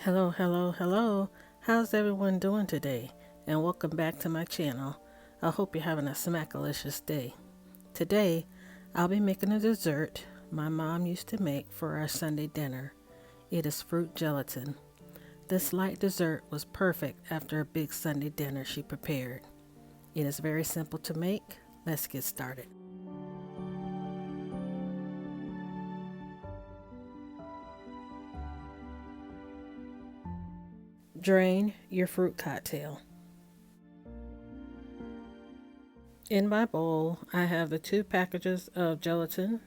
Hello, hello, hello. How's everyone doing today? And welcome back to my channel. I hope you're having a smackalicious day. Today, I'll be making a dessert my mom used to make for our Sunday dinner. It is fruit gelatin. This light dessert was perfect after a big Sunday dinner she prepared. It is very simple to make. Let's get started. Drain your fruit cocktail. In my bowl, I have the 2 packages of gelatin.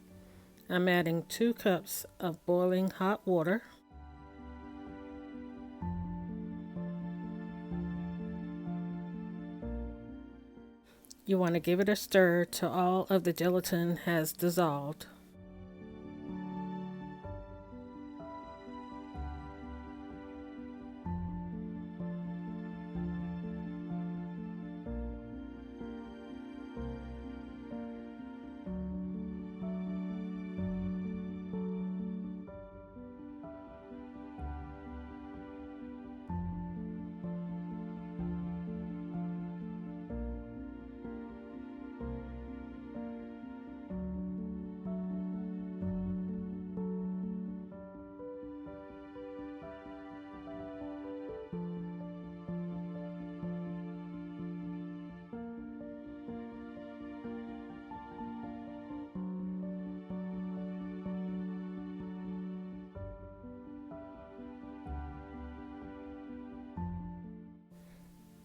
I'm adding 2 cups of boiling hot water. You want to give it a stir till all of the gelatin has dissolved.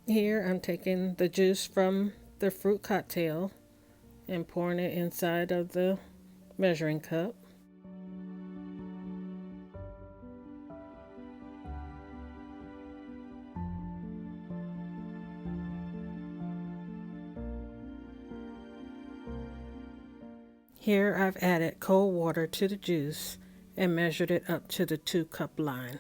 Here I'm taking the juice from the fruit cocktail and pouring it inside of the measuring cup. Here I've added cold water to the juice and measured it up to the 2-cup line.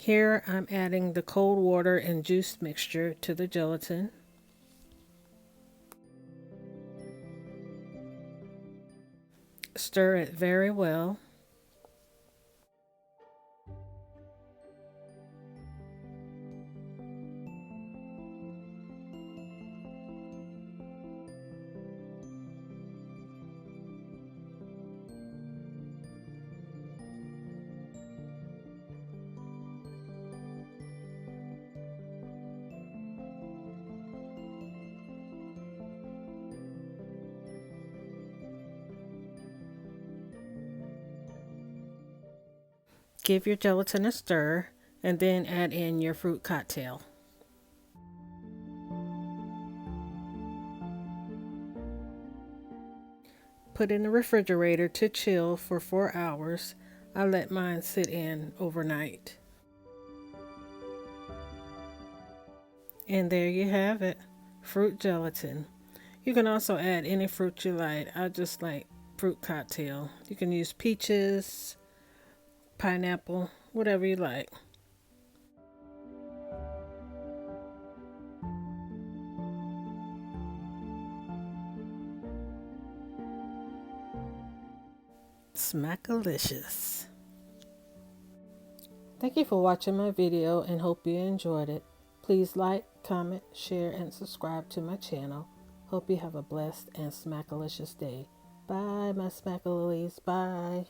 Here I'm adding the cold water and juice mixture to the gelatin. Stir it very well. Give your gelatin a stir and then add in your fruit cocktail. Put in the refrigerator to chill for 4 hours. I let mine sit in overnight. And there you have it, fruit gelatin. You can also add any fruit you like. I just like fruit cocktail. You can use peaches, pineapple, whatever you like. Smackalicious. Thank you for watching my video and hope you enjoyed it. Please like, comment, share, and subscribe to my channel. Hope you have a blessed and smackalicious day. Bye, my smackalilies. Bye.